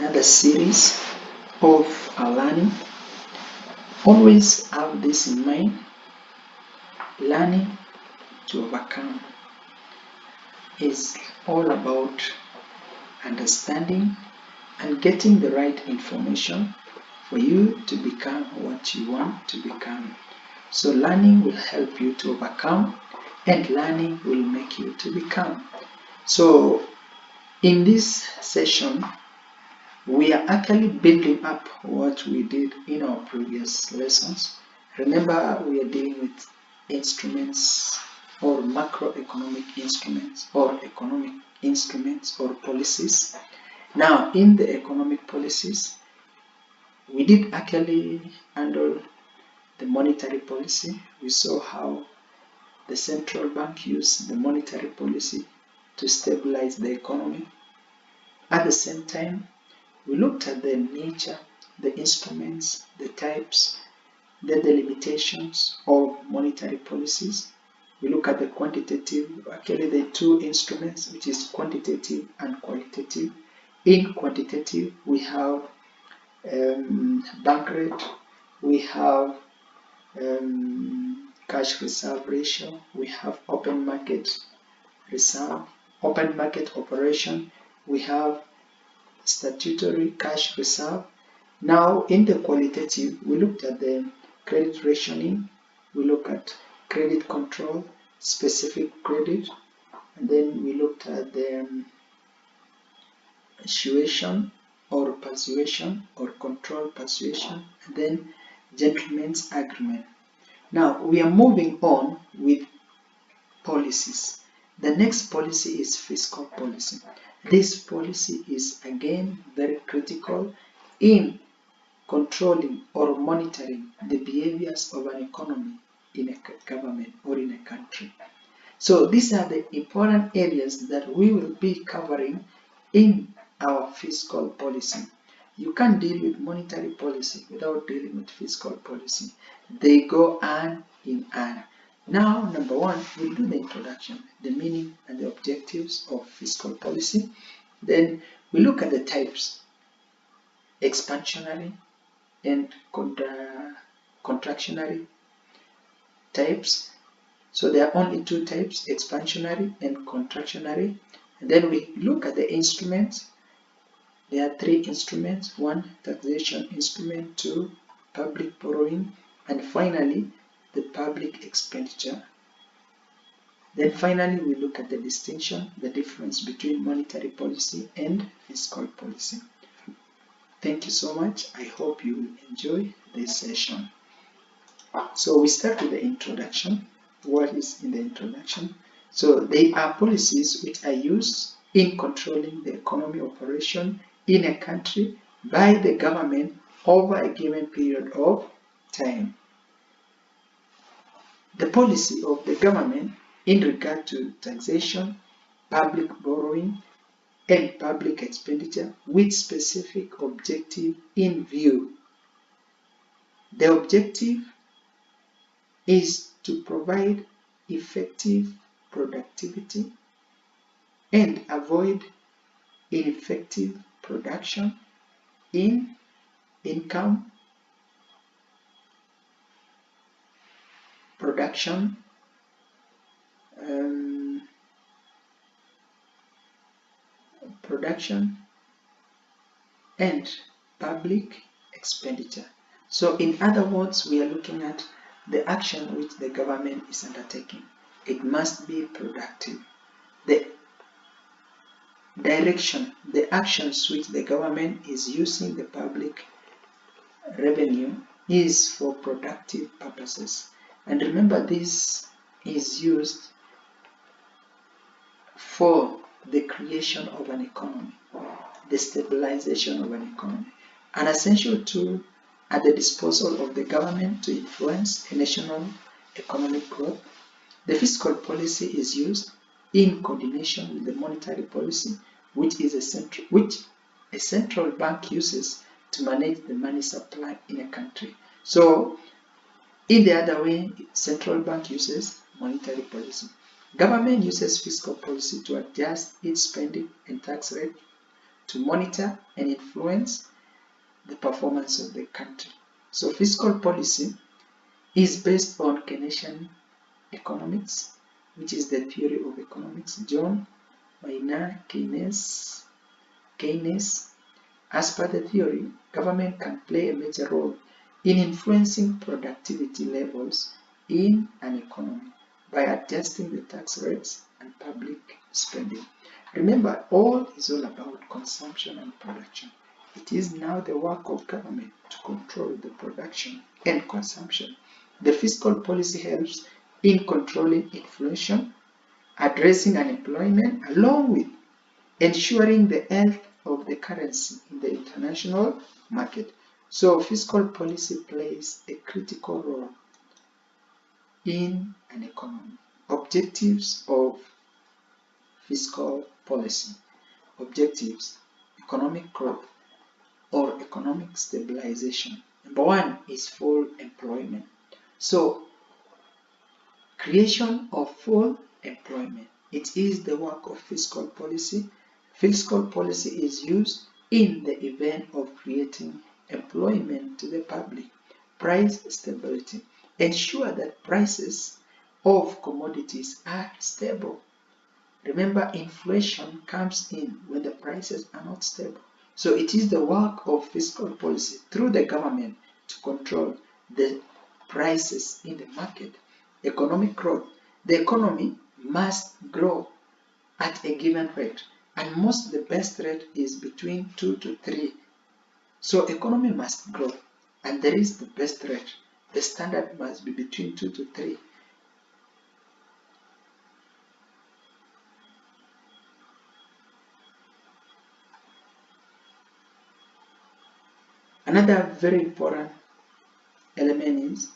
another series of our learning. Always have this in mind: learning to overcome is all about understanding and getting the right information for you to become what you want to become. So learning will help you to overcome, and learning will make you to become. So in this session, we are actually building up what we did in our previous lessons. Remember, we are dealing with instruments or macroeconomic instruments or economic instruments or policies. Now, in the economic policies, we did actually handle the monetary policy. We saw how the central bank used the monetary policy to stabilize the economy. At the same time, we looked at the nature, the instruments, the types, the delimitations of monetary policies. We look at the quantitative, actually the two instruments, which is quantitative and qualitative. In quantitative, we have bank rate, we have cash reserve ratio, we have open market reserve, open market operation, we have statutory cash reserve. Now in the qualitative, we looked at the credit rationing, we look at credit control, specific credit, and then we looked at the assuation or persuasion or control persuasion, and then gentleman's agreement. Now we are moving on with policies. The next policy is fiscal policy. This policy is again very critical in controlling or monitoring the behaviors of an economy in a government or in a country. So these are the important areas that we will be covering in our fiscal policy. You can't deal with monetary policy without dealing with fiscal policy. They go hand in hand. Now, number one, we'll do the introduction, the meaning and the objectives of fiscal policy. Then we look at the types: expansionary and contractionary types. So there are only two types: expansionary and contractionary. And then we look at the instruments. There are three instruments: one, taxation instrument; two, public borrowing; and finally, the public expenditure. Then finally, we look at the distinction, the difference between monetary policy and fiscal policy. Thank you so much. I hope you will enjoy this session. So we start with the introduction. What is in the introduction? So they are policies which are used in controlling the economy operation in a country by the government over a given period of time. The policy of the government in regard to taxation, public borrowing, and public expenditure with specific objective in view. The objective is to provide effective productivity and avoid ineffective production in income, production, and public expenditure. So in other words, we are looking at the action which the government is undertaking. It must be productive. The direction, the actions which the government is using the public revenue is for productive purposes. And remember, this is used for the creation of an economy, the stabilization of an economy, an essential tool at the disposal of the government to influence a national economic growth. The fiscal policy is used in coordination with the monetary policy, which a central bank uses to manage the money supply in a country. So, in the other way, central bank uses monetary policy. Government uses fiscal policy to adjust its spending and tax rate to monitor and influence the performance of the country. So fiscal policy is based on Keynesian economics, which is the theory of economics. John Maynard Keynes. As per the theory, government can play a major role in influencing productivity levels in an economy by adjusting the tax rates and public spending. Remember, all is all about consumption and production. It is now the work of government to control the production and consumption. The fiscal policy helps in controlling inflation, addressing unemployment, along with ensuring the health of the currency in the international market. So fiscal policy plays a critical role in an economy. Objectives of fiscal policy. Objectives: economic growth or economic stabilization. Number one is full employment. So creation of full employment. It is the work of fiscal policy. Fiscal policy is used in the event of creating employment to the public. Price stability. Ensure that prices of commodities are stable. Remember, inflation comes in when the prices are not stable. So it is the work of fiscal policy through the government to control the prices in the market. Economic growth. The economy must grow at a given rate, and the best rate is between 2 to 3. So economy must grow, and there is the best rate. The standard must be between 2 to 3. Another very important element is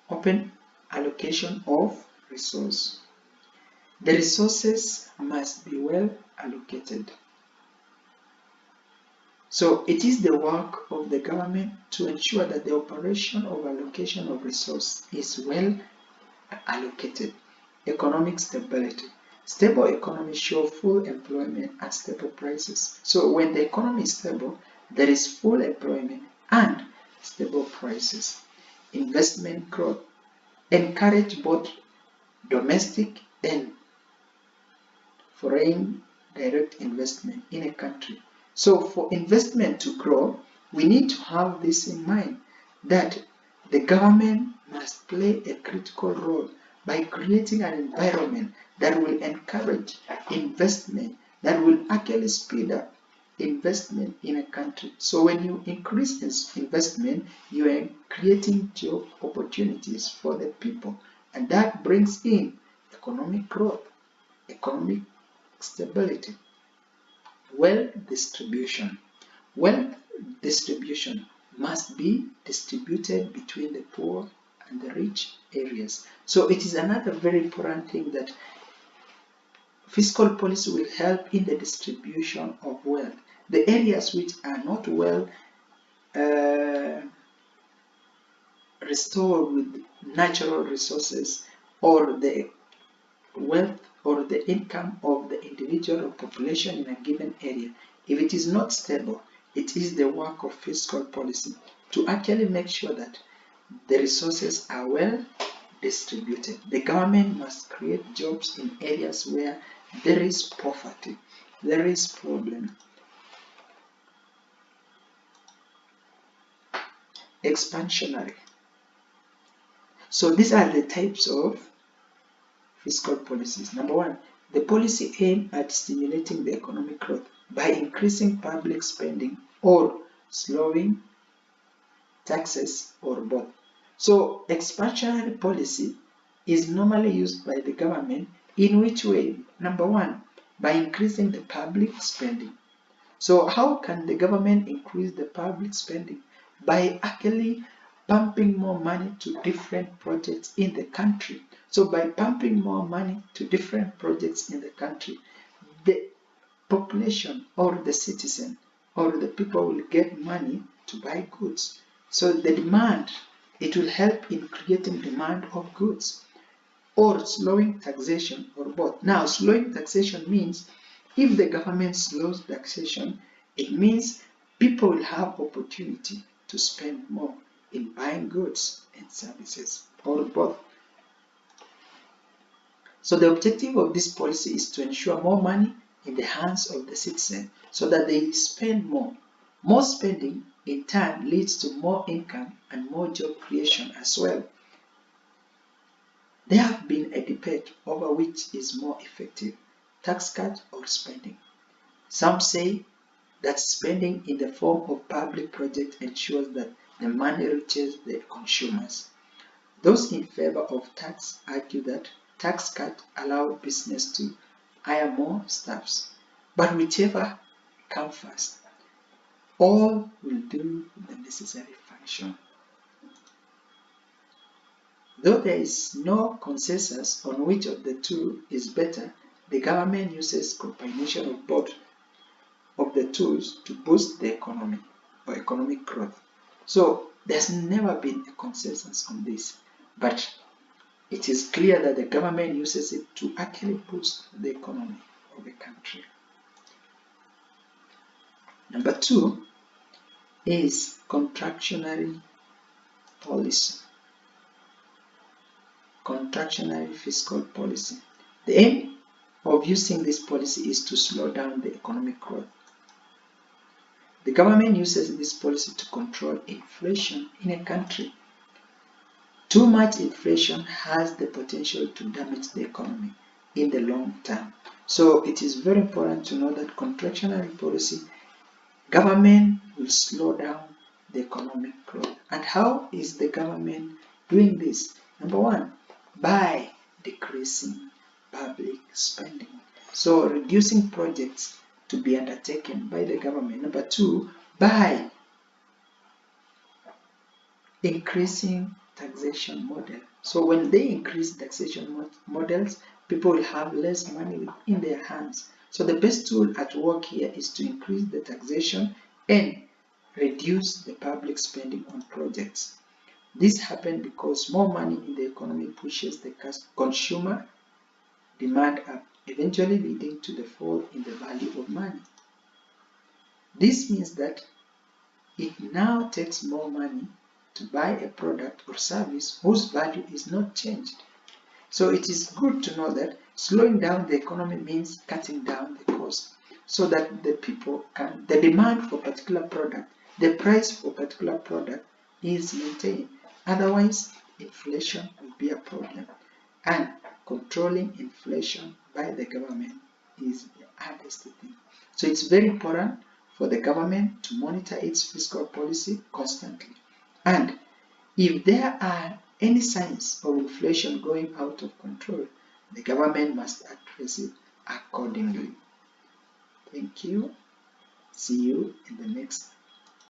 open allocation of resource. The resources must be well allocated. So it is the work of the government to ensure that the operation of allocation of resource is well allocated. Economic stability. Stable economy show full employment and stable prices. So when the economy is stable, there is full employment and stable prices. Investment growth. Encourage both domestic and foreign direct investment in a country. So for investment to grow, we need to have this in mind, that the government must play a critical role by creating an environment that will encourage investment, that will actually speed up investment in a country. So when you increase investment, you are creating job opportunities for the people, and that brings in economic growth, economic stability. Wealth distribution. Wealth distribution must be distributed between the poor and the rich areas. So it is another very important thing, that fiscal policy will help in the distribution of wealth. The areas which are not well restored with natural resources, or the wealth or the income of the individual or population in a given area, if it is not stable, it is the work of fiscal policy to actually make sure that the resources are well distributed. The government must create jobs in areas where there is poverty, there is problem. Expansionary. So these are the types of fiscal policies. Number one, the policy aimed at stimulating the economic growth by increasing public spending or slowing taxes, or both. So expansionary policy is normally used by the government in which way? Number one, by increasing the public spending. So how can the government increase the public spending? By actually pumping more money to different projects in the country. So by pumping more money to different projects in the country, the population or the citizen or the people will get money to buy goods. So the demand, it will help in creating demand of goods. Or slowing taxation, or both. Now slowing taxation means If the government slows taxation, it means people will have opportunity to spend more in buying goods and services, or both. So the objective of this policy is to ensure more money in the hands of the citizen so that they spend more. More spending in turn leads to more income and more job creation as well. There have been a debate over which is more effective, tax cut or spending. Some say that spending in the form of public projects ensures that the money reaches the consumers. Those in favor of tax argue that tax cuts allow business to hire more staffs. But whichever comes first, all will do the necessary function. Though there is no consensus on which of the two is better, the government uses combination of both of the tools to boost the economy or economic growth. So there's never been a consensus on this, but it is clear that the government uses it to actually boost the economy of the country. Number 2 is contractionary policy. Contractionary fiscal policy. The aim of using this policy is to slow down the economic growth. The government uses this policy to control inflation in a country. Too much inflation has the potential to damage the economy in the long term. So it is very important to know that contractionary policy, government will slow down the economic growth. And how is the government doing this? Number 1, by decreasing public spending. So reducing projects to be undertaken by the government. Number 2, by increasing taxation model. So when they increase taxation models, people will have less money in their hands. So the best tool at work here is to increase the taxation and reduce the public spending on projects. This happens because more money in the economy pushes the consumer demand up, eventually leading to the fall in the value of money. This means that it now takes more money to buy a product or service whose value is not changed. So it is good to know that slowing down the economy means cutting down the cost so that the demand for a particular product, the price for a particular product is maintained. Otherwise, inflation will be a problem. And controlling inflation by the government is the hardest thing. So it's very important for the government to monitor its fiscal policy constantly. And if there are any signs of inflation going out of control, the government must address it accordingly. Thank you. See you in the next